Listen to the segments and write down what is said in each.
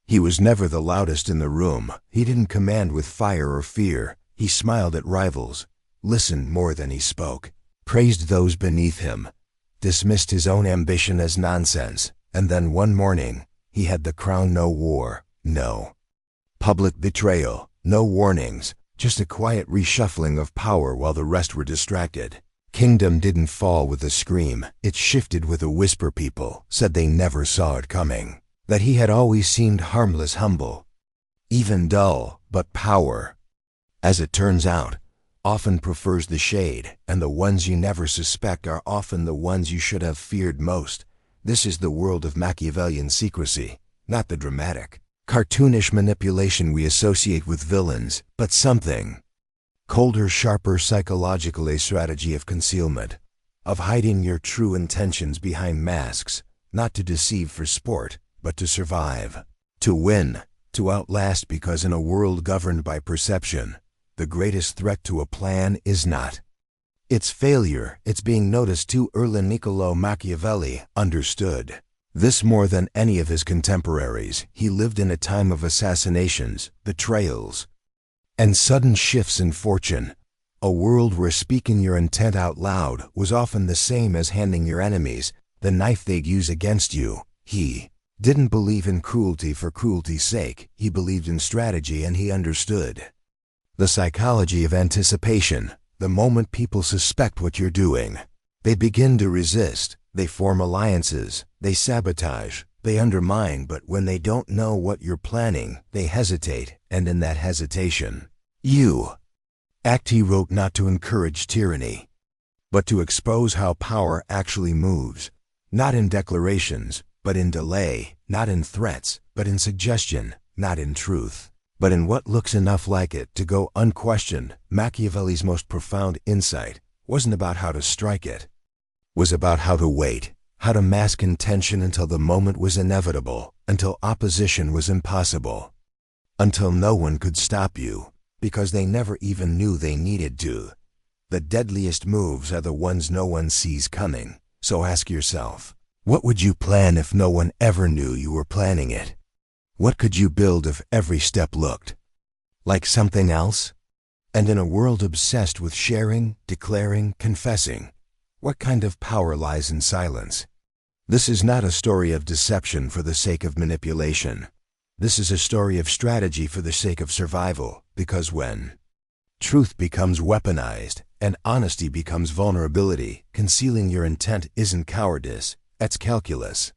He was never the loudest in the room. He didn't command with fire or fear. He smiled at rivals, listened more than he spoke, praised those beneath him, dismissed his own ambition as nonsense, and then one morning, he had the crown. No war, no public betrayal, no warnings, just a quiet reshuffling of power while the rest were distracted. Kingdom didn't fall with a scream, it shifted with a whisper. People said they never saw it coming, that he had always seemed harmless, humble, even dull, but power, as it turns out, often prefers the shade, and the ones you never suspect are often the ones you should have feared most. This is the world of Machiavellian secrecy, not the dramatic, cartoonish manipulation we associate with villains, but something colder, sharper, psychological, a strategy of concealment, of hiding your true intentions behind masks, not to deceive for sport, but to survive, to win, to outlast, because in a world governed by perception, the greatest threat to a plan is not its failure, it's being noticed too early. Niccolò Machiavelli understood this more than any of his contemporaries. He lived in a time of assassinations, betrayals, and sudden shifts in fortune, a world where speaking your intent out loud was often the same as handing your enemies the knife they'd use against you. He didn't believe in cruelty for cruelty's sake. He believed in strategy, and he understood the psychology of anticipation. The moment people suspect what you're doing, they begin to resist, they form alliances, they sabotage, they undermine, but when they don't know what you're planning, they hesitate, and in that hesitation, you act. He wrote not to encourage tyranny, but to expose how power actually moves, not in declarations, but in delay, not in threats, but in suggestion, not in truth, but in what looks enough like it to go unquestioned. Machiavelli's most profound insight wasn't about how to strike it, was about how to wait, how to mask intention until the moment was inevitable, until opposition was impossible, until no one could stop you, because they never even knew they needed to. The deadliest moves are the ones no one sees coming, so ask yourself, what would you plan if no one ever knew you were planning it? What could you build if every step looked like something else? And in a world obsessed with sharing, declaring, confessing, what kind of power lies in silence? This is not a story of deception for the sake of manipulation. This is a story of strategy for the sake of survival, because when truth becomes weaponized and honesty becomes vulnerability, concealing your intent isn't cowardice, it's calculus.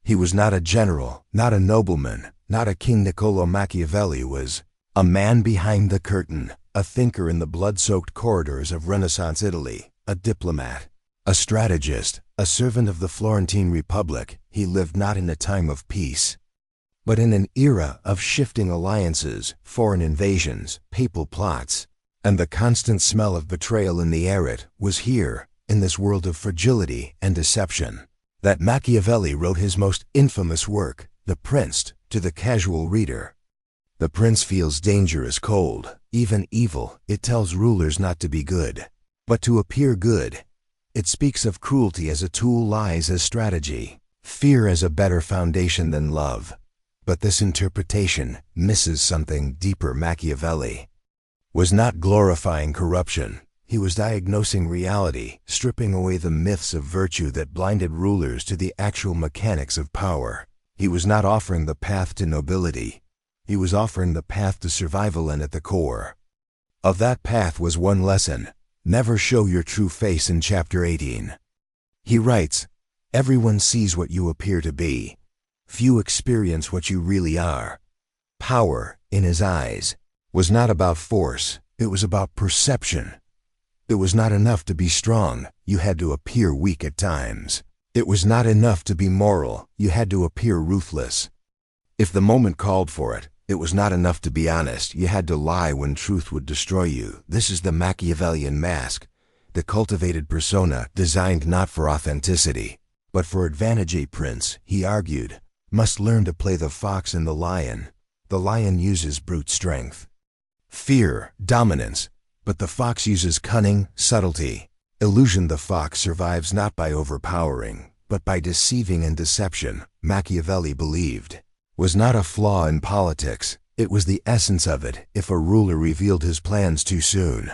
He was not a general, not a nobleman, not a king. Niccolò Machiavelli was a man behind the curtain, a thinker in the blood-soaked corridors of Renaissance Italy, a diplomat, a strategist, a servant of the Florentine Republic. He lived not in a time of peace, but in an era of shifting alliances, foreign invasions, papal plots, and the constant smell of betrayal in the air. It was here, in this world of fragility and deception, that Machiavelli wrote his most infamous work, The Prince. To the casual reader, The Prince feels danger is cold, even evil. It tells rulers not to be good, but to appear good. It speaks of cruelty as a tool, lies as strategy, fear as a better foundation than love. But this interpretation misses something deeper. Machiavelli was not glorifying corruption. He was diagnosing reality, stripping away the myths of virtue that blinded rulers to the actual mechanics of power. He was not offering the path to nobility. He was offering the path to survival, and at the core of that path was one lesson: never show your true face. In chapter 18, he writes, "Everyone sees what you appear to be. Few experience what you really are." Power, in his eyes, was not about force, it was about perception. It was not enough to be strong, you had to appear weak at times. It was not enough to be moral, you had to appear ruthless. If the moment called for it, it was not enough to be honest, you had to lie when truth would destroy you. This is the Machiavellian mask, the cultivated persona designed not for authenticity, but for advantage. A prince, he argued, must learn to play the fox and the lion. The lion uses brute strength, fear, dominance, but the fox uses cunning, subtlety, illusion. The fox survives not by overpowering, but by deceiving and deception, Machiavelli believed, was not a flaw in politics, it was the essence of it if a ruler revealed his plans too soon.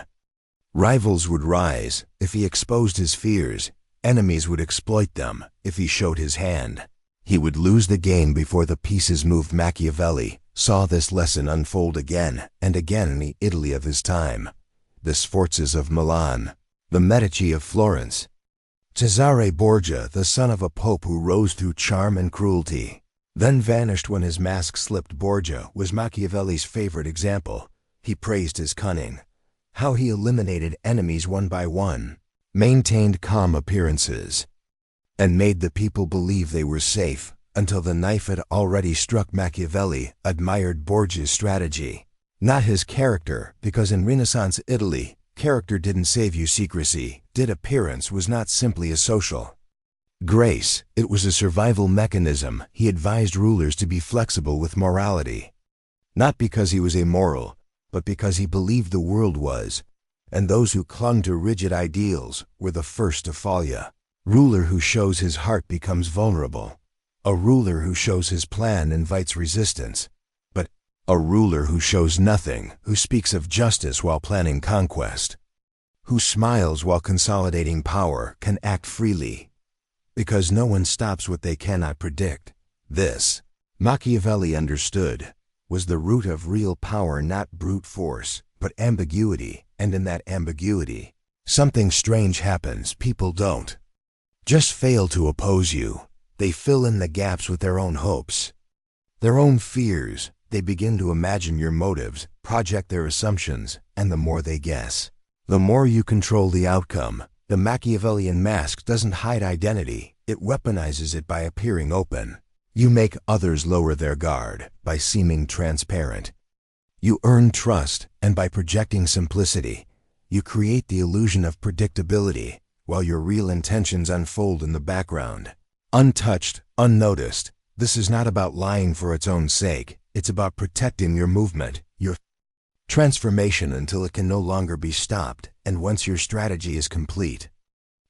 Rivals would rise if he exposed his fears, enemies would exploit them if he showed his hand. He would lose the game before the pieces moved. Machiavelli saw this lesson unfold again and again in the Italy of his time. The Sforzas of Milan, the Medici of Florence, Cesare Borgia, the son of a pope who rose through charm and cruelty, then vanished when his mask slipped. Borgia was Machiavelli's favorite example. He praised his cunning, how he eliminated enemies one by one, maintained calm appearances, and made the people believe they were safe until the knife had already struck. Machiavelli admired Borgia's strategy, not his character, because in Renaissance Italy, character didn't save you. Secrecy did. Appearance was not simply a social grace, it was a survival mechanism. He advised rulers to be flexible with morality, not because he was amoral, but because he believed the world was, and those who clung to rigid ideals were the first to fall. A ruler who shows his heart becomes vulnerable. A ruler who shows his plan invites resistance. But a ruler who shows nothing, who speaks of justice while planning conquest, who smiles while consolidating power, can act freely, because no one stops what they cannot predict. This, Machiavelli understood, was the root of real power, not brute force, but ambiguity, and in that ambiguity, something strange happens. People don't just fail to oppose you, they fill in the gaps with their own hopes, their own fears. They begin to imagine your motives, project their assumptions, and the more they guess, the more you control the outcome. The Machiavellian mask doesn't hide identity, it weaponizes it by appearing open. You make others lower their guard by seeming transparent. You earn trust, and by projecting simplicity, you create the illusion of predictability, while your real intentions unfold in the background, untouched, unnoticed. This is not about lying for its own sake, it's about protecting your movement, your transformation until it can no longer be stopped, and once your strategy is complete,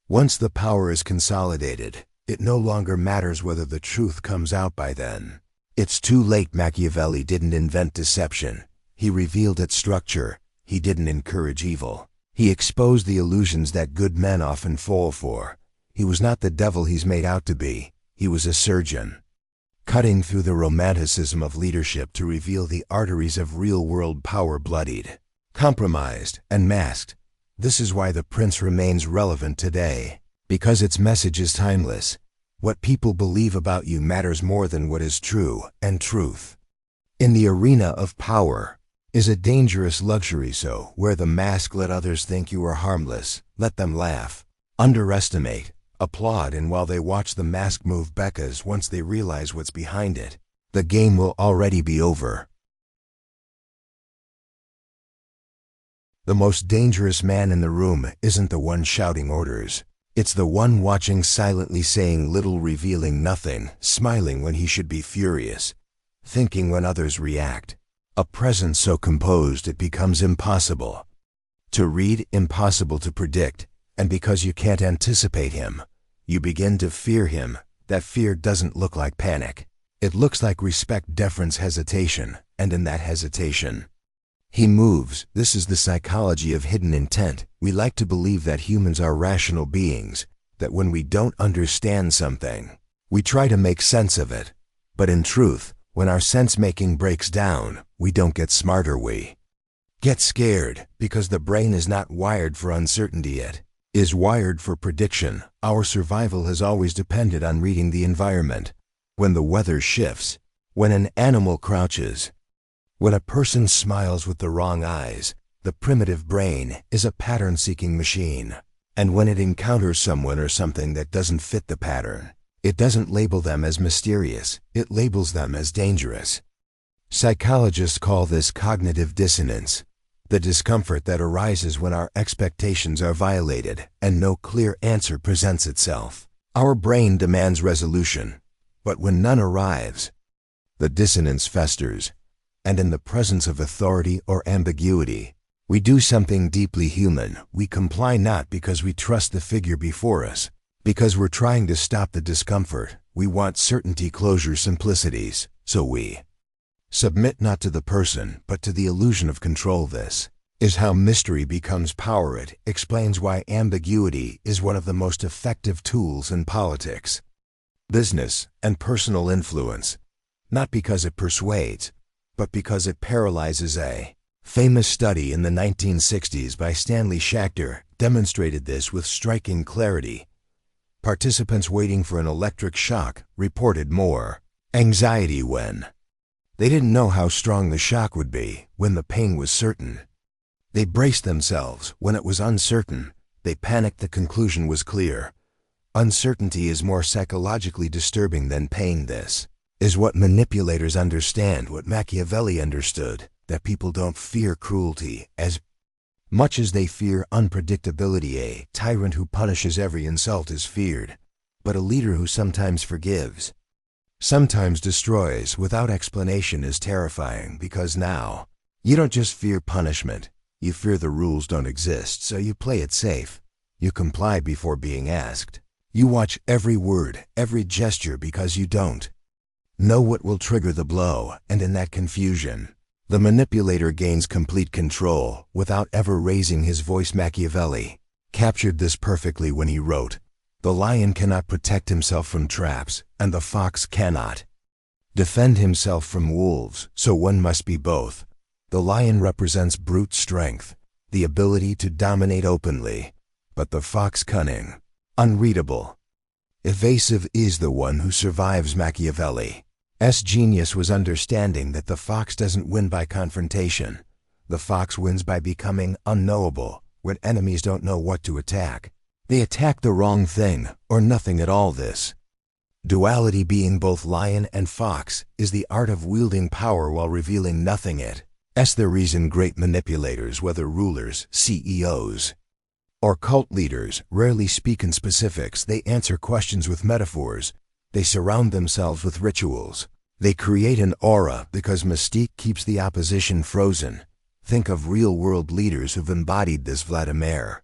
once the power is consolidated, it no longer matters whether the truth comes out by then. It's too late. Machiavelli didn't invent deception. He revealed its structure. He didn't encourage evil. He exposed the illusions that good men often fall for. He was not the devil he's made out to be. He was a surgeon, cutting through the romanticism of leadership to reveal the arteries of real-world power. Bloodied, compromised, and masked. This is why The Prince remains relevant today, because its message is timeless. What people believe about you matters more than what is true, and truth in the arena of power is a dangerous luxury. So wear the mask, let others think you are harmless, let them laugh, underestimate, applaud, and while they watch the mask move, because once they realize what's behind it, the game will already be over. The most dangerous man in the room isn't the one shouting orders. It's the one watching silently, saying little, revealing nothing, smiling when he should be furious, thinking when others react. A presence so composed it becomes impossible to read, impossible to predict, and because you can't anticipate him, you begin to fear him. That fear doesn't look like panic. It looks like respect, deference, hesitation, and in that hesitation, he moves. This is the psychology of hidden intent. We like to believe that humans are rational beings, that when we don't understand something, we try to make sense of it. But in truth, when our sense-making breaks down, we don't get smarter, we get scared, because the brain is not wired for uncertainty, it is wired for prediction. Our survival has always depended on reading the environment. When the weather shifts, when an animal crouches, when a person smiles with the wrong eyes, the primitive brain is a pattern-seeking machine. And when it encounters someone or something that doesn't fit the pattern, it doesn't label them as mysterious, it labels them as dangerous. Psychologists call this cognitive dissonance, the discomfort that arises when our expectations are violated and no clear answer presents itself. Our brain demands resolution, but when none arrives, the dissonance festers, and in the presence of authority or ambiguity, we do something deeply human. We comply not because we trust the figure before us, Because we're trying to stop the discomfort, we want certainty, closure, simplicities, so we submit not to the person, but to the illusion of control. This is how mystery becomes power. It explains why ambiguity is one of the most effective tools in politics, business, and personal influence, not because it persuades, but because it paralyzes. A famous study in the 1960s by Stanley Schachter demonstrated this with striking clarity. Participants waiting for an electric shock reported more anxiety when they didn't know how strong the shock would be. When the pain was certain, they braced themselves. When it was uncertain, they panicked. The conclusion was clear. Uncertainty is more psychologically disturbing than pain. This is what manipulators understand, what Machiavelli understood, that people don't fear cruelty as much as they fear unpredictability. A tyrant who punishes every insult is feared, but a leader who sometimes forgives, sometimes destroys without explanation is terrifying. Because now, you don't just fear punishment, you fear the rules don't exist, so you play it safe. You comply before being asked. You watch every word, every gesture, because you don't know what will trigger the blow, and in that confusion, the manipulator gains complete control without ever raising his voice. Machiavelli captured this perfectly when he wrote, "The lion cannot protect himself from traps, and the fox cannot defend himself from wolves, so one must be both." The lion represents brute strength, the ability to dominate openly, but the fox, cunning, unreadable, evasive, is the one who survives. Machiavelli's genius was understanding that the fox doesn't win by confrontation. The fox wins by becoming unknowable. When enemies don't know what to attack, they attack the wrong thing or nothing at all. This duality, being both lion and fox, is the art of wielding power while revealing nothing. It's the reason great manipulators, whether rulers, CEOs, or cult leaders, rarely speak in specifics. They answer questions with metaphors. They surround themselves with rituals. They create an aura because mystique keeps the opposition frozen. Think of real-world leaders who've embodied this. Vladimir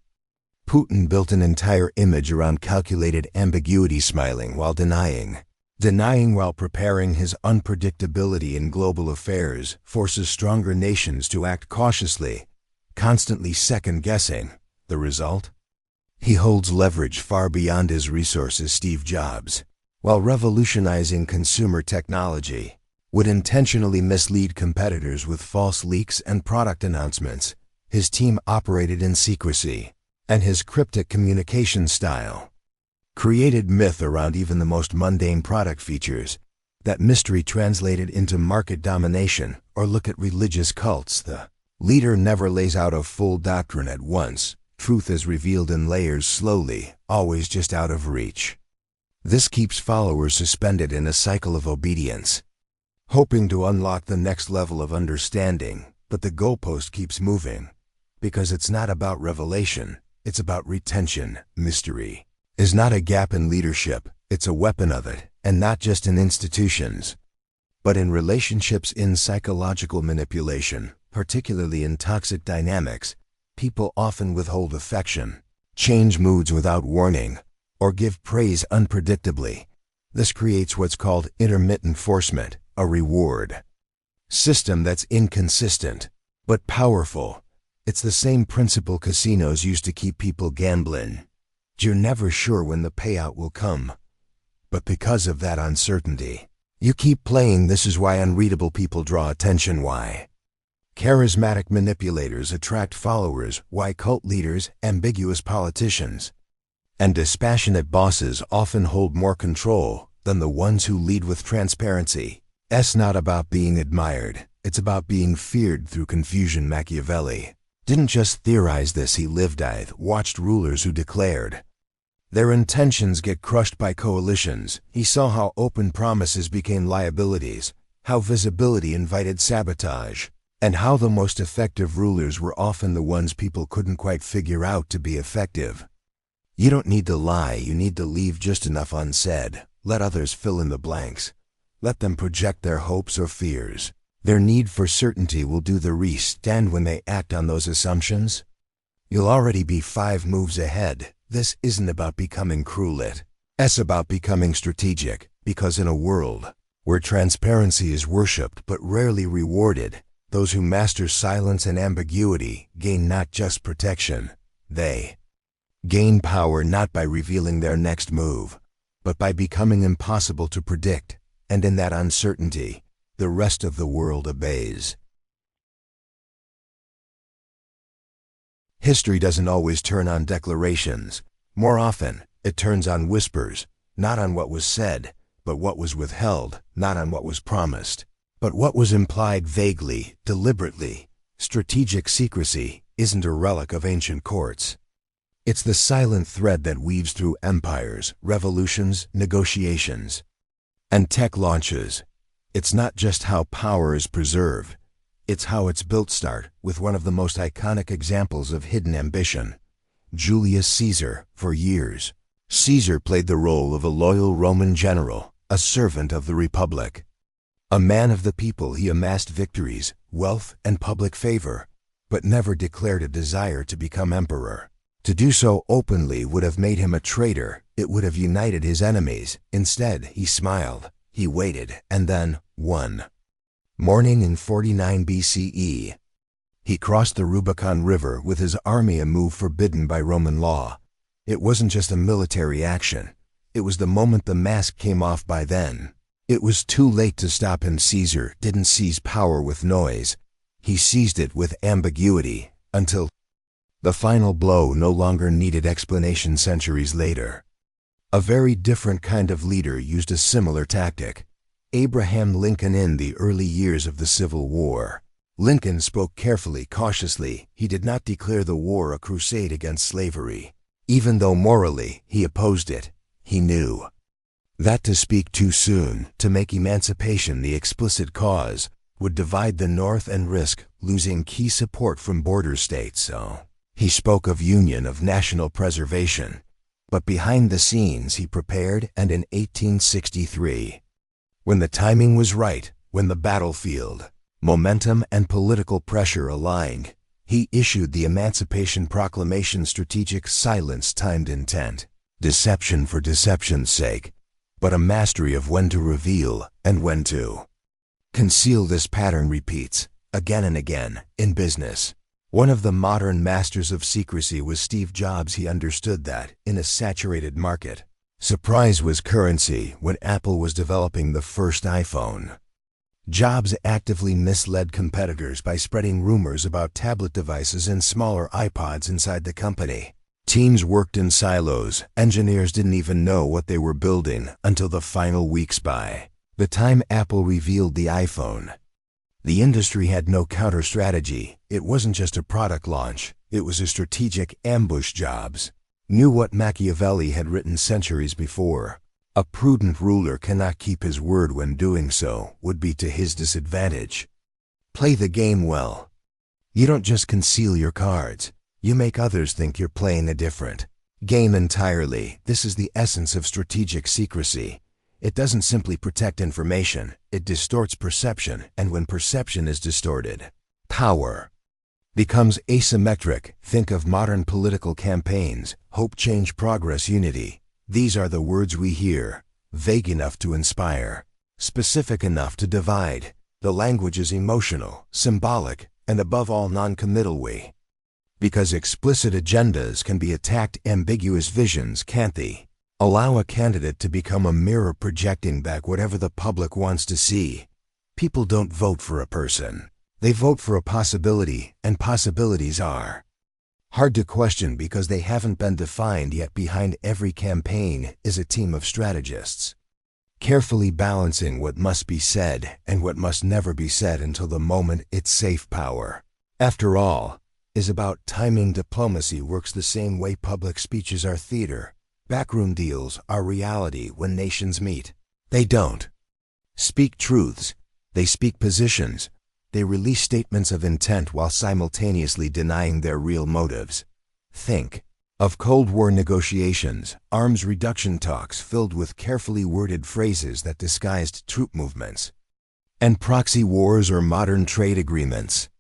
Putin built an entire image around calculated ambiguity, smiling while denying while preparing. His unpredictability in global affairs forces stronger nations to act cautiously, constantly second-guessing. The result? He holds leverage far beyond his resources. Steve Jobs, while revolutionizing consumer technology, would intentionally mislead competitors with false leaks and product announcements. His team operated in secrecy, and his cryptic communication style created myth around even the most mundane product features. That mystery translated into market domination. Or look at religious cults. The leader never lays out a full doctrine at once. Truth is revealed in layers, slowly, always just out of reach. This keeps followers suspended in a cycle of obedience, hoping to unlock the next level of understanding. But the goalpost keeps moving, because it's not about revelation, it's about retention. Mystery is not a gap in leadership, it's a weapon of it, and not just in institutions, but in relationships. In psychological manipulation, particularly in toxic dynamics, people often withhold affection, change moods without warning, or give praise unpredictably. This creates what's called intermittent enforcement, a reward system that's inconsistent, but powerful. It's the same principle casinos use to keep people gambling. You're never sure when the payout will come, but because of that uncertainty, you keep playing. This is why unreadable people draw attention, why charismatic manipulators attract followers, why cult leaders, ambiguous politicians, and dispassionate bosses often hold more control than the ones who lead with transparency. It's not about being admired, it's about being feared through confusion. Machiavelli didn't just theorize this, he lived it. Watched rulers who declared their intentions get crushed by coalitions. He saw how open promises became liabilities, how visibility invited sabotage, and how the most effective rulers were often the ones people couldn't quite figure out to be effective. You don't need to lie, you need to leave just enough unsaid. Let others fill in the blanks. Let them project their hopes or fears. Their need for certainty will do the rest, and when they act on those assumptions, you'll already be 5 moves ahead. This isn't about becoming cruel, it's about becoming strategic, because in a world where transparency is worshipped but rarely rewarded, those who master silence and ambiguity gain not just protection, they gain power not by revealing their next move, but by becoming impossible to predict, and in that uncertainty, the rest of the world obeys. History doesn't always turn on declarations. More often, it turns on whispers, not on what was said, but what was withheld, not on what was promised, but what was implied vaguely, deliberately. Strategic secrecy isn't a relic of ancient courts. It's the silent thread that weaves through empires, revolutions, negotiations, and tech launches. It's not just how power is preserved, it's how it's built. Start with one of the most iconic examples of hidden ambition. Julius Caesar. For years, Caesar played the role of a loyal Roman general, a servant of the Republic. A man of the people, he amassed victories, wealth, and public favor, but never declared a desire to become emperor. To do so openly would have made him a traitor. It would have united his enemies. Instead, he smiled, he waited, and then, one morning in 49 BCE, he crossed the Rubicon River with his army, a move forbidden by Roman law. It wasn't just a military action. It was the moment the mask came off. By then, it was too late to stop him. Caesar didn't seize power with noise. He seized it with ambiguity, until the final blow no longer needed explanation. Centuries later, a very different kind of leader used a similar tactic. Abraham Lincoln. In the early years of the Civil War, Lincoln spoke carefully, cautiously. He did not declare the war a crusade against slavery. Even though morally he opposed it, he knew that to speak too soon, to make emancipation the explicit cause, would divide the North and risk losing key support from border states. So he spoke of union, of national preservation. But behind the scenes he prepared, and in 1863, when the timing was right, when the battlefield, momentum, and political pressure aligned, he issued the Emancipation Proclamation. Strategic silence, timed intent, deception for deception's sake, but a mastery of when to reveal and when to conceal. This pattern repeats again and again in business. One of the modern masters of secrecy was Steve Jobs. He understood that, in a saturated market, surprise was currency. When Apple was developing the first iPhone, Jobs actively misled competitors by spreading rumors about tablet devices and smaller iPods inside the company. Teams worked in silos. Engineers didn't even know what they were building until the final weeks. By the time Apple revealed the iPhone, the industry had no counter strategy. It wasn't just a product launch, it was a strategic ambush. Jobs knew what Machiavelli had written centuries before. A prudent ruler cannot keep his word when doing so would be to his disadvantage. Play the game well. You don't just conceal your cards, you make others think you're playing a different game entirely. This is the essence of strategic secrecy. It doesn't simply protect information, it distorts perception, and when perception is distorted, power becomes asymmetric. Think of modern political campaigns: hope, change, progress, unity. These are the words we hear, vague enough to inspire, specific enough to divide. The language is emotional, symbolic, and above all non-committal. Because explicit agendas can be attacked, ambiguous visions can't. They allow a candidate to become a mirror projecting back whatever the public wants to see. People don't vote for a person, they vote for a possibility, and possibilities are hard to question because they haven't been defined yet. Behind every campaign is a team of strategists, carefully balancing what must be said and what must never be said until the moment it's safe. Power, after all, is about timing. Diplomacy works the same way. Public speeches are theater. Backroom deals are reality. When nations meet, they don't speak truths, they speak positions. They release statements of intent while simultaneously denying their real motives. Think of Cold War negotiations, arms reduction talks filled with carefully worded phrases that disguised troop movements, and proxy wars or modern trade agreements,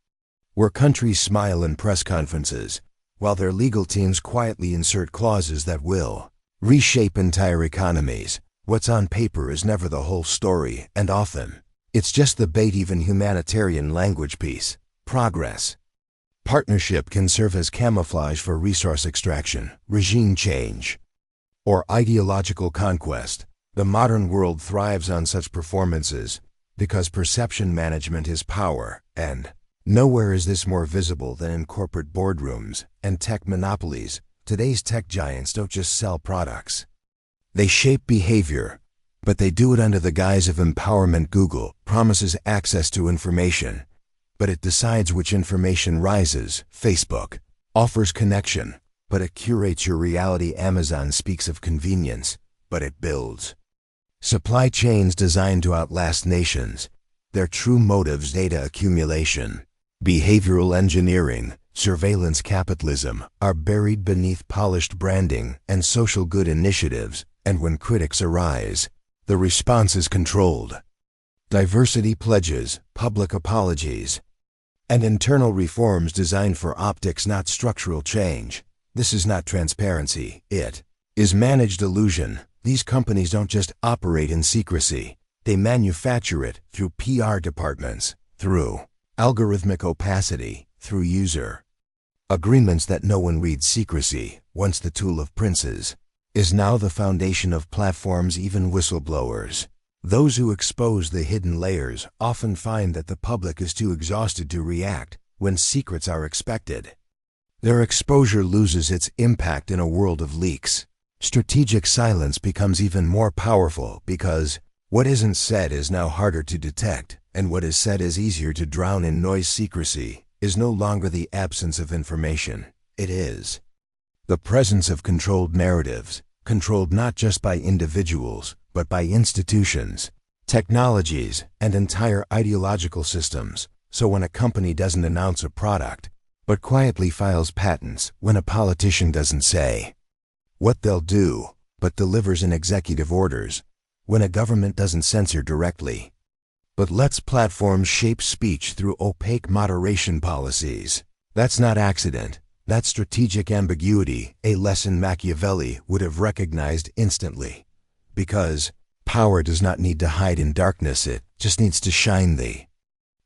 where countries smile in press conferences while their legal teams quietly insert clauses that will reshape entire economies. What's on paper is never the whole story, and often, it's just the bait. Even humanitarian language, peace, progress, partnership can serve as camouflage for resource extraction, regime change, or ideological conquest. The modern world thrives on such performances because perception management is power, and nowhere is this more visible than in corporate boardrooms and tech monopolies. Today's tech giants don't just sell products. They shape behavior, but they do it under the guise of empowerment. Google promises access to information, but it decides which information rises. Facebook offers connection, but it curates your reality. Amazon speaks of convenience, but it builds supply chains designed to outlast nations. Their true motives: data accumulation, behavioral engineering, surveillance capitalism, are buried beneath polished branding and social good initiatives. And when critics arise, the response is controlled diversity pledges, public apologies, and internal reforms designed for optics, not structural change. This is not transparency, it is managed illusion. These companies don't just operate in secrecy, they manufacture it through PR departments, through algorithmic opacity, through user agreements that no one reads. Secrecy, once the tool of princes, is now the foundation of platforms. Even whistleblowers, those who expose the hidden layers, often find that the public is too exhausted to react when secrets are expected. Their exposure loses its impact in a world of leaks. Strategic silence becomes even more powerful because what isn't said is now harder to detect, and what is said is easier to drown in noise. Secrecy is no longer the absence of information. It is the presence of controlled narratives, controlled not just by individuals, but by institutions, technologies, and entire ideological systems. So when a company doesn't announce a product, but quietly files patents, when a politician doesn't say what they'll do, but delivers in executive orders, when a government doesn't censor directly, but lets platforms shape speech through opaque moderation policies, that's not accident. That's strategic ambiguity, a lesson Machiavelli would have recognized instantly. Because power does not need to hide in darkness, it just needs to shine the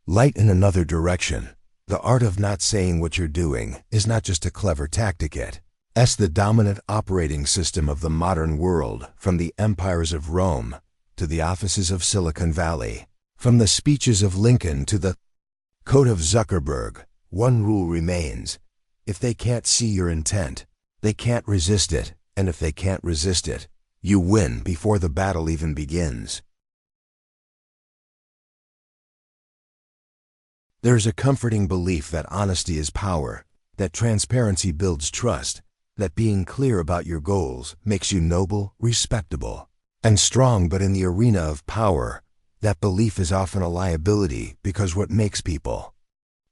light in another direction. The art of not saying what you're doing is not just a clever tactic, it's the dominant operating system of the modern world, from the empires of Rome to the offices of Silicon Valley, from the speeches of Lincoln to the code of Zuckerberg. One rule remains: if they can't see your intent, they can't resist it, and if they can't resist it, you win before the battle even begins. There's a comforting belief that honesty is power, that transparency builds trust, that being clear about your goals makes you noble, respectable, and strong. But in the arena of power, that belief is often a liability, because what makes people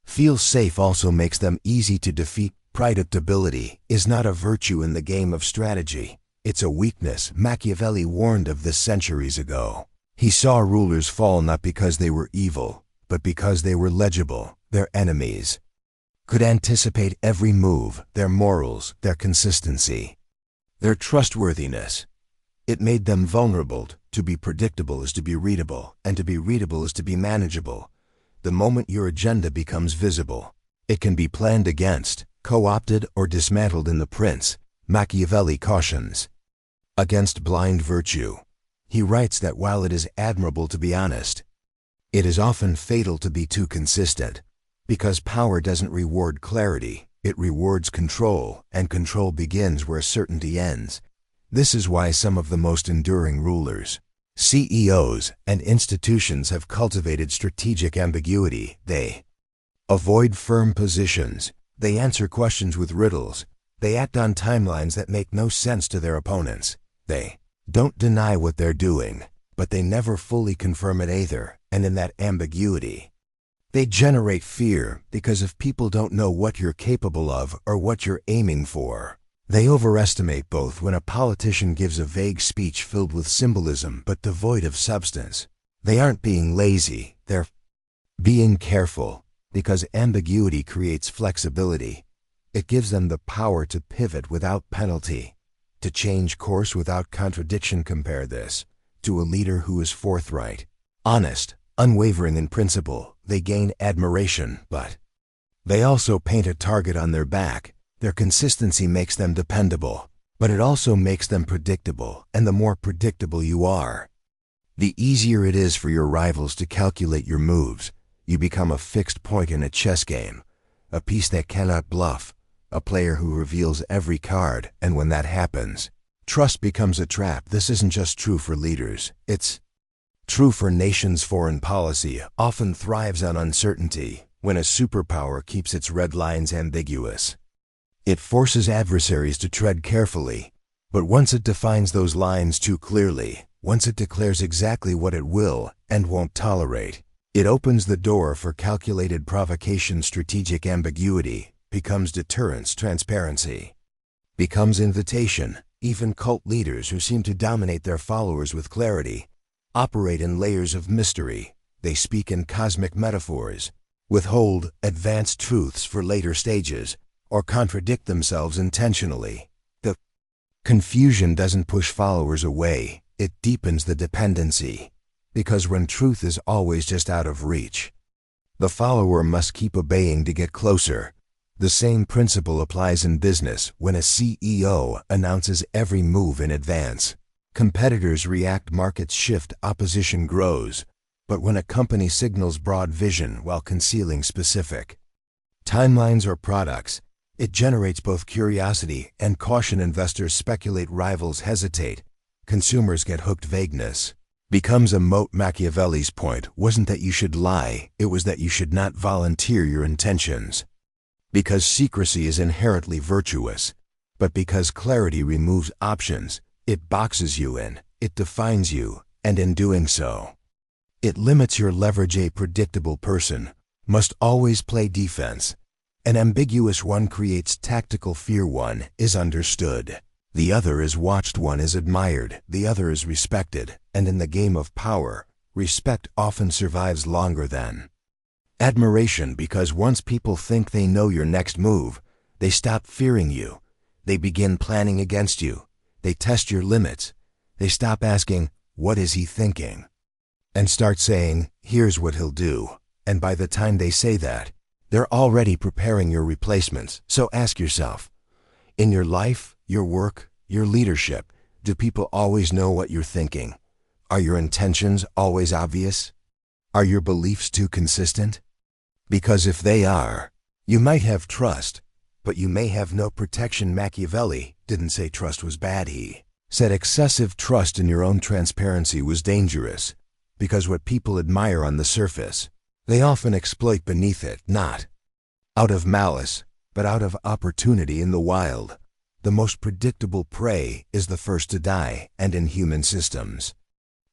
feel safe also makes them easy to defeat. Predictability is not a virtue in the game of strategy. It's a weakness. Machiavelli warned of this centuries ago. He saw rulers fall not because they were evil, but because they were legible. Their enemies could anticipate every move, their morals, their consistency, their trustworthiness. It made them vulnerable. To be predictable is to be readable, and to be readable is to be manageable. The moment your agenda becomes visible, it can be planned against, co-opted, or dismantled. In The Prince, Machiavelli cautions against blind virtue. He writes that while it is admirable to be honest, it is often fatal to be too consistent, because power doesn't reward clarity, it rewards control, and control begins where certainty ends. This is why some of the most enduring rulers, CEOs, and institutions have cultivated strategic ambiguity. They avoid firm positions, they answer questions with riddles, they act on timelines that make no sense to their opponents. They don't deny what they're doing, but they never fully confirm it either, and in that ambiguity, they generate fear, because if people don't know what you're capable of or what you're aiming for, they overestimate both. When a politician gives a vague speech filled with symbolism but devoid of substance, they aren't being lazy, they're being careful, because ambiguity creates flexibility. It gives them the power to pivot without penalty, to change course without contradiction. Compare this to a leader who is forthright, honest, unwavering in principle. They gain admiration, but they also paint a target on their back. Their consistency makes them dependable, but it also makes them predictable, and the more predictable you are, the easier it is for your rivals to calculate your moves. You become a fixed point in a chess game, a piece that cannot bluff, a player who reveals every card, and when that happens, trust becomes a trap. This isn't just true for leaders, it's true for nations. Foreign policy often thrives on uncertainty. When a superpower keeps its red lines ambiguous, it forces adversaries to tread carefully. But once it defines those lines too clearly, once it declares exactly what it will and won't tolerate, it opens the door for calculated provocation. Strategic ambiguity becomes deterrence. Transparency becomes invitation. Even cult leaders who seem to dominate their followers with clarity operate in layers of mystery. They speak in cosmic metaphors, withhold advanced truths for later stages, or contradict themselves intentionally. The confusion doesn't push followers away, it deepens the dependency. Because when truth is always just out of reach, the follower must keep obeying to get closer. The same principle applies in business. When a CEO announces every move in advance, competitors react, markets shift, opposition grows. But when a company signals broad vision while concealing specific timelines or products, it generates both curiosity and caution. Investors speculate, rivals hesitate, consumers get hooked. Vagueness becomes a moat. Machiavelli's point wasn't that you should lie, it was that you should not volunteer your intentions. Because secrecy is inherently virtuous, but because clarity removes options, it boxes you in, it defines you, and in doing so, it limits your leverage. A predictable person must always play defense. An ambiguous one creates tactical fear. One is understood, the other is watched. One is admired, the other is respected. And in the game of power, respect often survives longer than admiration, because once people think they know your next move, they stop fearing you. They begin planning against you. They test your limits. They stop asking, "What is he thinking?" and start saying, "Here's what he'll do." And by the time they say that, they're already preparing your replacements. So ask yourself, in your life, your work, your leadership, do people always know what you're thinking? Are your intentions always obvious? Are your beliefs too consistent? Because if they are, you might have trust, but you may have no protection. Machiavelli didn't say trust was bad. He said excessive trust in your own transparency was dangerous, because what people admire on the surface, they often exploit beneath it, not out of malice, but out of opportunity. In the wild, the most predictable prey is the first to die, and in human systems,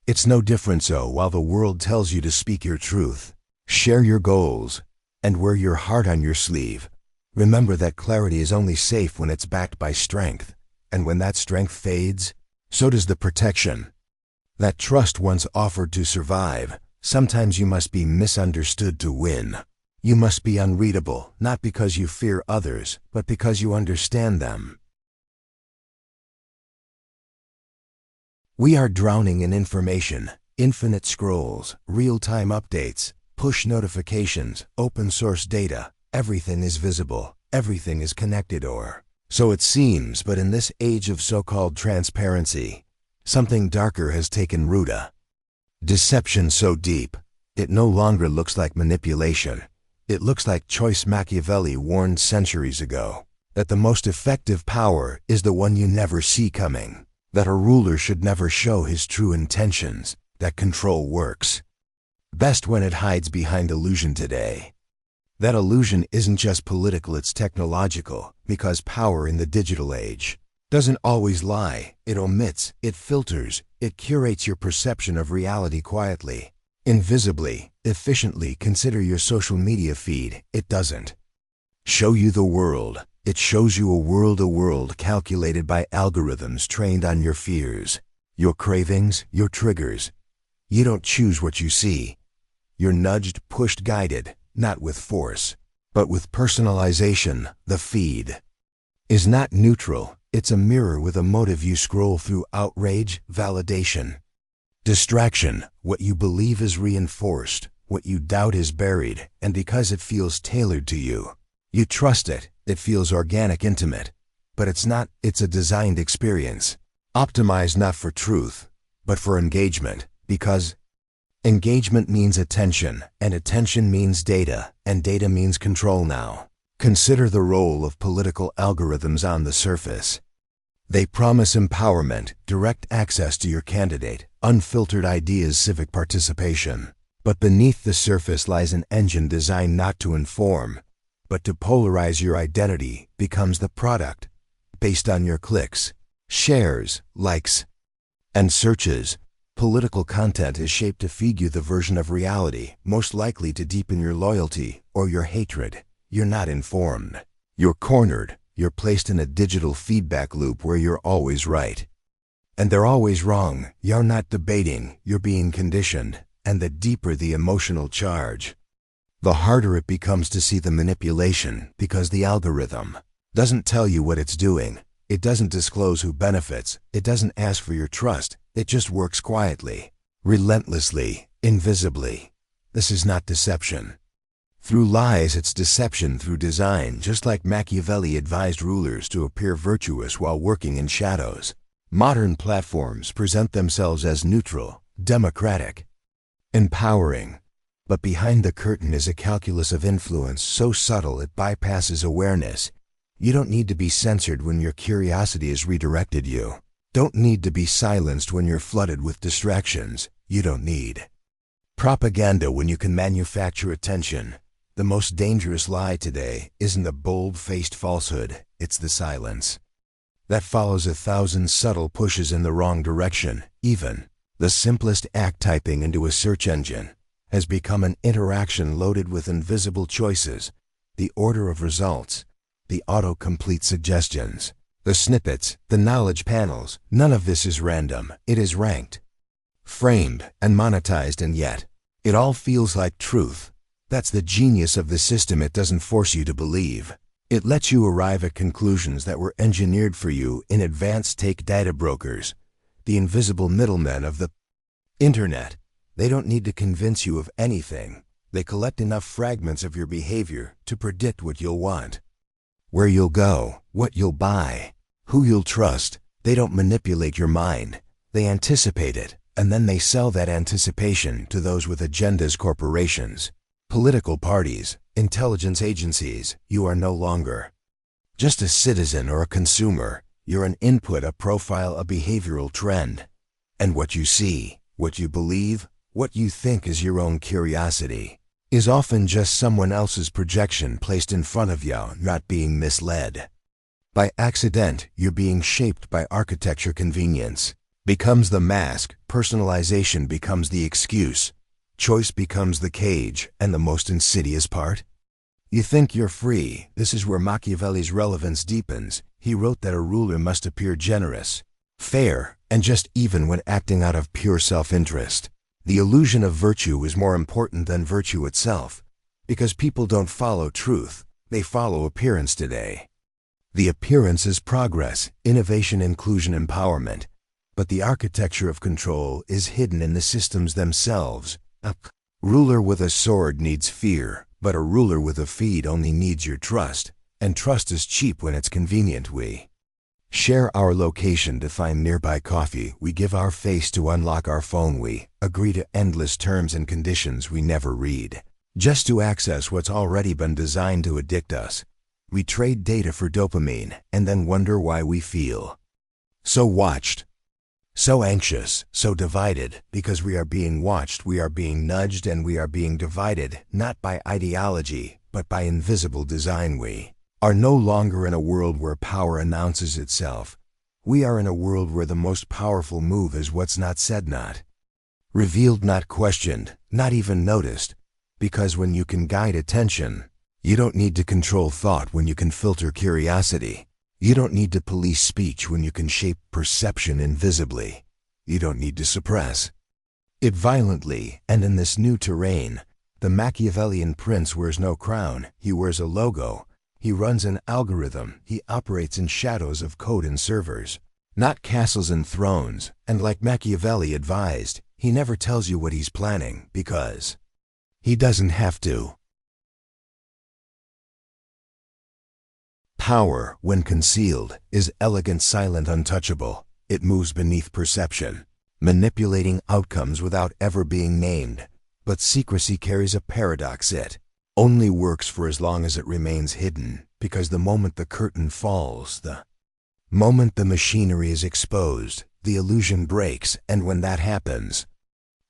it's no different. So while the world tells you to speak your truth, share your goals, and wear your heart on your sleeve, remember that clarity is only safe when it's backed by strength, and when that strength fades, so does the protection that trust once offered. To survive, sometimes you must be misunderstood to win. You must be unreadable, not because you fear others, but because you understand them. We are drowning in information, infinite scrolls, real-time updates, push notifications, open source data. Everything is visible, everything is connected, or so it seems. But in this age of so-called transparency, something darker has taken root. A deception so deep, it no longer looks like manipulation. It looks like choice. Machiavelli warned centuries ago that the most effective power is the one you never see coming, that a ruler should never show his true intentions, that control works best when it hides behind illusion. Today, that illusion isn't just political, it's technological, because power in the digital age doesn't always lie. It omits, it filters, it curates your perception of reality quietly, invisibly, efficiently. Consider your social media feed. It doesn't show you the world. It shows you a world calculated by algorithms trained on your fears, your cravings, your triggers. You don't choose what you see. You're nudged, pushed, guided, not with force, But with personalization, the feed is not neutral. It's a mirror with a motive. You scroll through outrage, validation, distraction. What you believe is reinforced, what you doubt is buried, and because it feels tailored to you, you trust it. It feels organic, intimate. But it's not. It's a designed experience, optimized not for truth, but for engagement, because engagement means attention, and attention means data, and data means control now. Consider the role of political algorithms on the surface. They promise empowerment, direct access to your candidate, unfiltered ideas, civic participation. But beneath the surface lies an engine designed not to inform, but to polarize. Your identity becomes the product, based on your clicks, shares, likes, and searches. Political content is shaped to feed you the version of reality most likely to deepen your loyalty or your hatred. You're not informed. You're cornered. You're placed in a digital feedback loop where you're always right, and they're always wrong. You're not debating. You're being conditioned. And the deeper the emotional charge, the harder it becomes to see the manipulation, because the algorithm doesn't tell you what it's doing. It doesn't disclose who benefits. It doesn't ask for your trust. It just works quietly, relentlessly, invisibly. This is not deception through lies, it's deception through design. Just like Machiavelli advised rulers to appear virtuous while working in shadows, modern platforms present themselves as neutral, democratic, empowering. But behind the curtain is a calculus of influence so subtle it bypasses awareness. You don't need to be censored when your curiosity is redirected. You don't need to be silenced when you're flooded with distractions. You don't need propaganda when you can manufacture attention. The most dangerous lie today isn't the bold-faced falsehood, it's the silence that follows 1,000 subtle pushes in the wrong direction. Even the simplest act, typing into a search engine, has become an interaction loaded with invisible choices. The order of results, the autocomplete suggestions, the snippets, the knowledge panels, none of this is random. It is ranked, framed, and monetized, and yet it all feels like truth. That's the genius of the system. It doesn't force you to believe. It lets you arrive at conclusions that were engineered for you in advance. Take data brokers, the invisible middlemen of the internet. They don't need to convince you of anything. They collect enough fragments of your behavior to predict what you'll want, where you'll go, what you'll buy, who you'll trust. They don't manipulate your mind. They anticipate it, and then they sell that anticipation to those with agendas. Corporations, political parties, intelligence agencies. You are no longer just a citizen or a consumer. You're an input, a profile, a behavioral trend. And what you see, what you believe, what you think is your own curiosity, is often just someone else's projection placed in front of you. Not being misled by accident. You're being shaped by architecture. Convenience becomes the mask. Personalization becomes the excuse. Choice becomes the cage. And the most insidious part? You think you're free. This is where Machiavelli's relevance deepens. He wrote that a ruler must appear generous, fair, and just even when acting out of pure self-interest. The illusion of virtue is more important than virtue itself, because people don't follow truth, they follow appearance today. The appearance is progress, innovation, inclusion, empowerment. But the architecture of control is hidden in the systems themselves. A ruler with a sword needs fear, but a ruler with a feed only needs your trust. And trust is cheap when it's convenient. We share our location to find nearby coffee. We give our face to unlock our phone. We agree to endless terms and conditions we never read, just to access what's already been designed to addict us. We trade data for dopamine and then wonder why we feel so watched, so anxious, so divided. Because we are being watched, we are being nudged, and we are being divided, not by ideology, but by invisible design. We are no longer in a world where power announces itself. We are in a world where the most powerful move is what's not said, not revealed, not questioned, not even noticed. Because when you can guide attention, you don't need to control thought. When you can filter curiosity, you don't need to police speech. When you can shape perception invisibly, you don't need to suppress it violently. And in this new terrain, The Machiavellian prince wears no crown, he wears a logo. He runs an algorithm, he operates in shadows of code and servers, not castles and thrones, and like Machiavelli advised, he never tells you what he's planning because he doesn't have to. Power, when concealed, is elegant, silent, untouchable. It moves beneath perception, manipulating outcomes without ever being named. But secrecy carries a paradox. It only works for as long as it remains hidden, because the moment the curtain falls, the moment the machinery is exposed, the illusion breaks, and when that happens,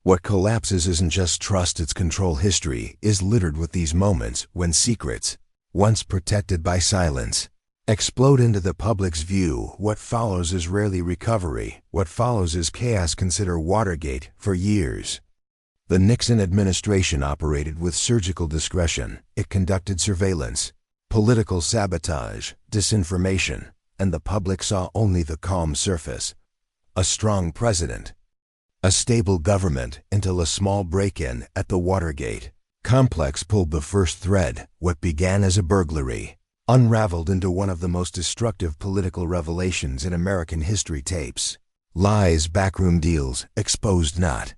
what collapses isn't just trust, it's control. History is littered with these moments when secrets, once protected by silence, explode into the public's view. What follows is rarely recovery. What follows is chaos. Consider Watergate. For years, the Nixon administration operated with surgical discretion. It conducted surveillance, political sabotage, disinformation, and the public saw only the calm surface. A strong president, a stable government, until a small break-in at the Watergate complex pulled the first thread. What began as a burglary unraveled into one of the most destructive political revelations in American history. Tapes, lies, backroom deals, exposed not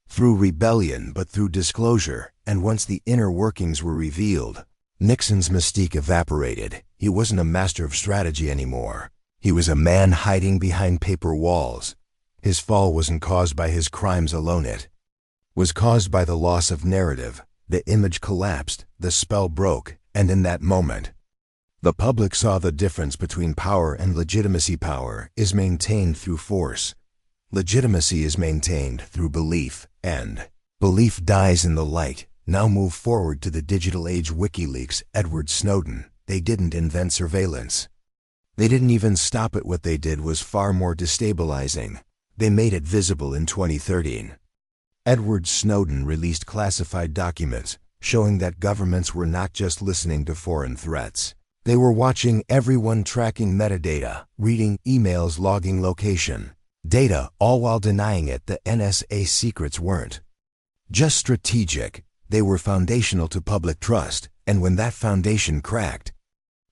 through rebellion but through disclosure. And once the inner workings were revealed, Nixon's mystique evaporated. He wasn't a master of strategy anymore. He was a man hiding behind paper walls. His fall wasn't caused by his crimes alone. It was caused by the loss of narrative. The image collapsed, the spell broke, and in that moment, the public saw the difference between power and legitimacy. Power is maintained through force. Legitimacy is maintained through belief, and belief dies in the light. Now move forward to the digital age. WikiLeaks, Edward Snowden. They didn't invent surveillance. They didn't even stop it. What they did was far more destabilizing. They made it visible. In 2013, Edward Snowden released classified documents showing that governments were not just listening to foreign threats. They were watching everyone, tracking metadata, reading emails, logging location data, all while denying it. The NSA secrets weren't just strategic, they were foundational to public trust. And when that foundation cracked,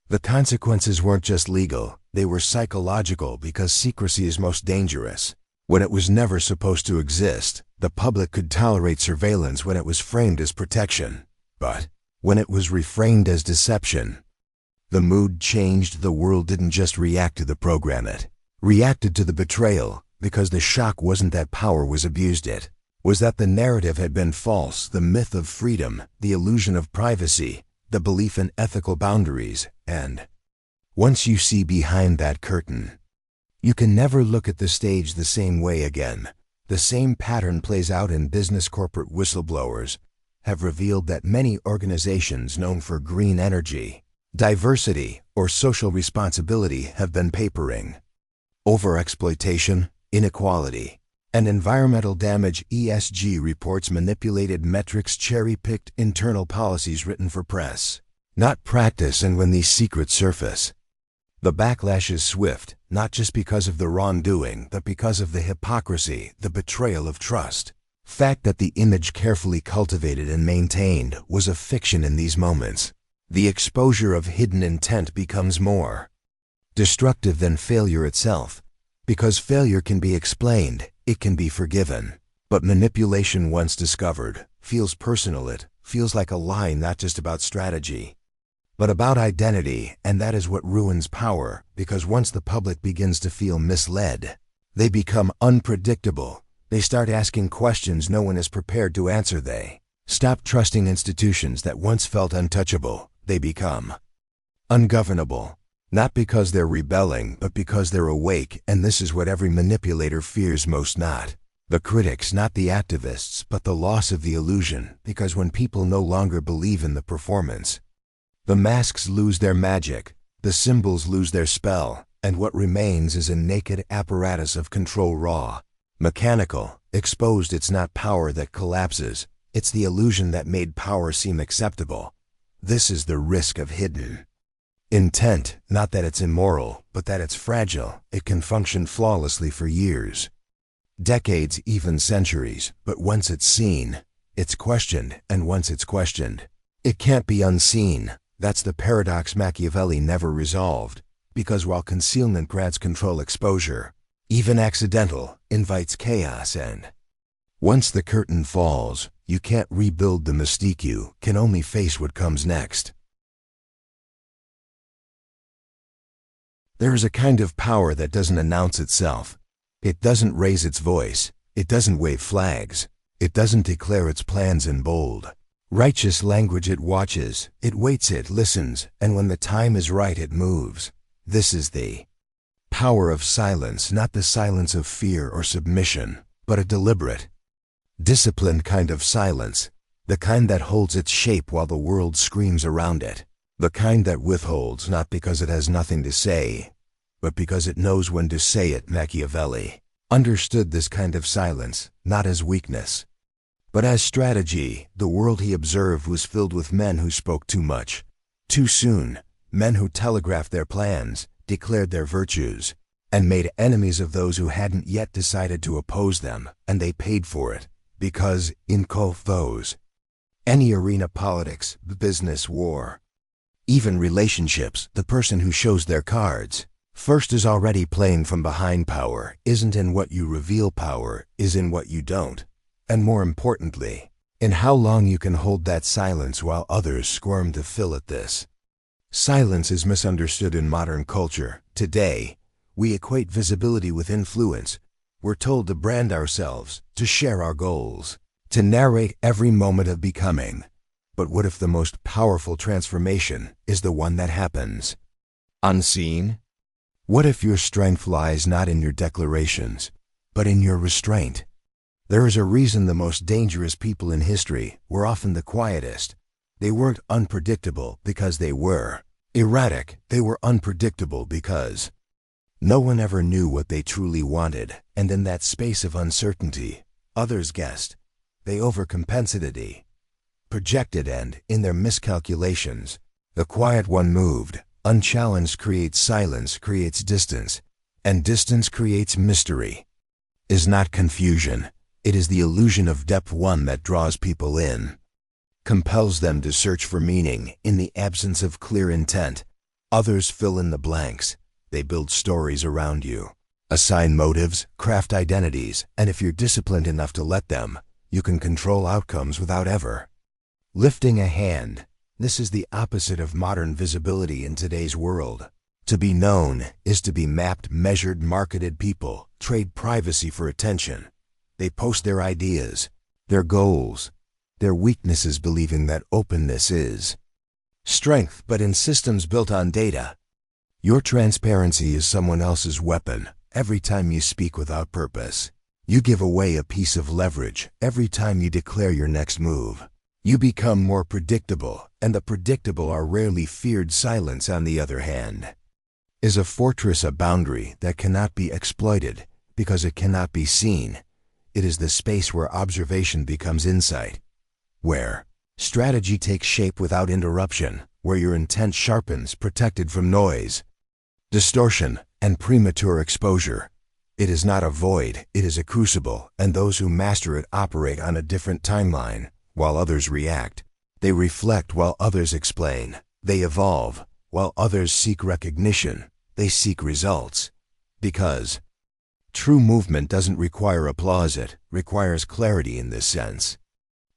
the consequences weren't just legal, they were psychological, because secrecy is most dangerous when it was never supposed to exist. The public could tolerate surveillance when it was framed as protection, but when it was reframed as deception, the mood changed. The world didn't just react to the program, it reacted to the betrayal, because the shock wasn't that power was abused, it was that the narrative had been false. The myth of freedom, the illusion of privacy, the belief in ethical boundaries. And once you see behind that curtain, you can never look at the stage the same way again. The same pattern plays out in business. Corporate whistleblowers have revealed that many organizations known for green energy, diversity, or social responsibility have been papering overexploitation, inequality, and environmental damage. ESG reports manipulated metrics, cherry-picked internal policies written for press, not practice. And when these secrets surface, the backlash is swift, not just because of the wrongdoing, but because of the hypocrisy, the betrayal of trust. Fact that the image carefully cultivated and maintained was a fiction. In these moments, the exposure of hidden intent becomes more destructive than failure itself, because failure can be explained, it can be forgiven. But manipulation, once discovered, feels personal. It feels like a lie, not just about strategy, but about identity. And that is what ruins power, because once the public begins to feel misled, they become unpredictable. They start asking questions no one is prepared to answer. They stop trusting institutions that once felt untouchable. They become ungovernable, not because they're rebelling, but because they're awake. And this is what every manipulator fears most, not the critics, not the activists, but the loss of the illusion. Because when people no longer believe in the performance, the masks lose their magic, the symbols lose their spell, and what remains is a naked apparatus of control, raw, mechanical, exposed. It's not power that collapses, it's the illusion that made power seem acceptable. This is the risk of hidden intent, not that it's immoral, but that it's fragile. It can function flawlessly for years, decades, even centuries, but once it's seen, It's questioned, and once it's questioned, it can't be unseen. That's the paradox Machiavelli never resolved, because while concealment grants control exposure, even accidental invites chaos, and once the curtain falls, you can't rebuild the mystique, you can only face what comes next. There is a kind of power that doesn't announce itself. It doesn't raise its voice. It doesn't wave flags. It doesn't declare its plans in bold, righteous language. It watches, it waits, it listens, and when the time is right, it moves. This is the power of silence, not the silence of fear or submission, but a deliberate, disciplined kind of silence, the kind that holds its shape while the world screams around it, the kind that withholds not because it has nothing to say, but because it knows when to say it. Machiavelli understood this kind of silence, not as weakness, but as strategy. The world he observed was filled with men who spoke too much, too soon, men who telegraphed their plans, declared their virtues, and made enemies of those who hadn't yet decided to oppose them, and they paid for it, because, in foes, any arena, politics, business, war, even relationships, the person who shows their cards first is already playing from behind. Power isn't in what you reveal, power is in what you don't, and more importantly, in how long you can hold that silence while others squirm to fill it. This silence is misunderstood in modern culture. Today, we equate visibility with influence. We're told to brand ourselves, to share our goals, to narrate every moment of becoming. But what if the most powerful transformation is the one that happens unseen? What if your strength lies not in your declarations, but in your restraint? There is a reason the most dangerous people in history were often the quietest. They weren't unpredictable because they were erratic. They were unpredictable because no one ever knew what they truly wanted, and in that space of uncertainty, others guessed. They overcompensated, projected, and, in their miscalculations, the quiet one moved. Unchallenged creates silence, creates distance, and distance creates mystery. Is not confusion. It is the illusion of depth, one that draws people in, compels them to search for meaning in the absence of clear intent. Others fill in the blanks. They build stories around you, assign motives, craft identities, and if you're disciplined enough to let them, you can control outcomes without ever lifting a hand. This is the opposite of modern visibility in today's world. To be known is to be mapped, measured, marketed. People trade privacy for attention. They post their ideas, their goals, their weaknesses, believing that openness is strength, but in systems built on data, your transparency is someone else's weapon. Every time you speak without purpose, you give away a piece of leverage. Every time you declare your next move, you become more predictable, and the predictable are rarely feared. Silence, on the other hand, is a fortress, a boundary that cannot be exploited because it cannot be seen. It is the space where observation becomes insight, where strategy takes shape without interruption, where your intent sharpens, protected from noise, distortion, and premature exposure. It is not a void, it is a crucible, and those who master it operate on a different timeline. While others react, they reflect. While others explain, they evolve. While others seek recognition, they seek results. Because true movement doesn't require applause, it requires clarity. In this sense,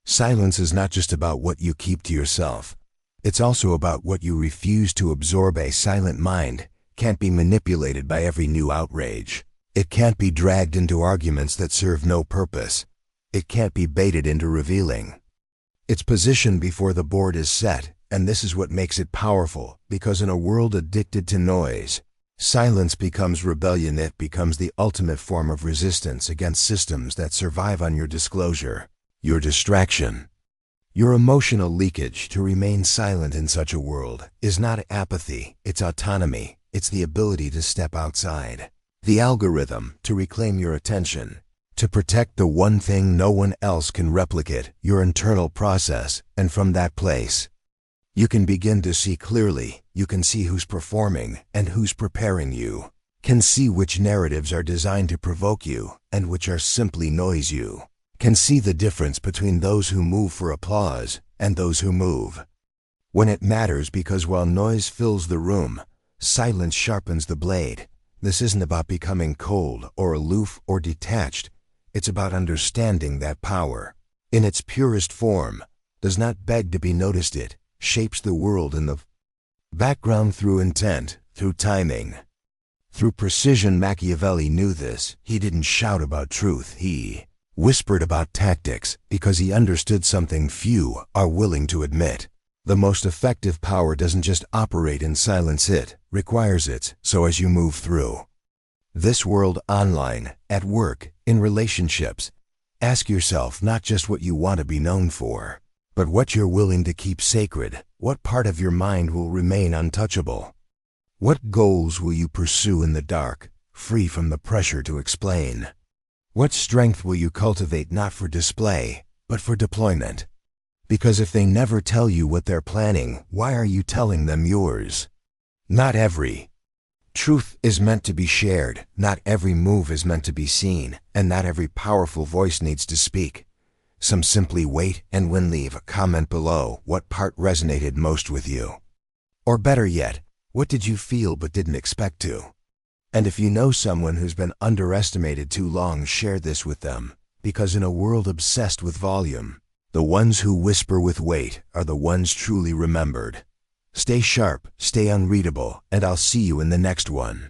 silence is not just about what you keep to yourself. It's also about what you refuse to absorb. A silent mind can't be manipulated by every new outrage. It can't be dragged into arguments that serve no purpose. It can't be baited into revealing its position before the board is set, and this is what makes it powerful, because in a world addicted to noise, silence becomes rebellion. It becomes the ultimate form of resistance against systems that survive on your disclosure, your distraction, your emotional leakage. To remain silent in such a world is not apathy, it's autonomy. It's the ability to step outside the algorithm, to reclaim your attention, to protect the one thing no one else can replicate, your internal process. And from that place, you can begin to see clearly. You can see who's performing and who's preparing. You can see which narratives are designed to provoke you and which are simply noise. You can see the difference between those who move for applause and those who move when it matters, because while noise fills the room, silence sharpens the blade. This isn't about becoming cold or aloof or detached. It's about understanding that power, in its purest form, does not beg to be noticed. It shapes the world in the background through intent, through timing, through precision. Machiavelli knew this. He didn't shout about truth. He whispered about tactics, because he understood something few are willing to admit. The most effective power doesn't just operate in silence, it requires it. So as you move through this world, online, at work, in relationships, ask yourself not just what you want to be known for, but what you're willing to keep sacred. What part of your mind will remain untouchable? What goals will you pursue in the dark, free from the pressure to explain? What strength will you cultivate, not for display, but for deployment? Because if they never tell you what they're planning, why are you telling them yours? Not every truth is meant to be shared, not every move is meant to be seen, and not every powerful voice needs to speak. Some simply wait, and when leave a comment below what part resonated most with you. Or better yet, what did you feel but didn't expect to? And if you know someone who's been underestimated too long, share this with them, because in a world obsessed with volume, the ones who whisper with weight are the ones truly remembered. Stay sharp, stay unreadable, and I'll see you in the next one.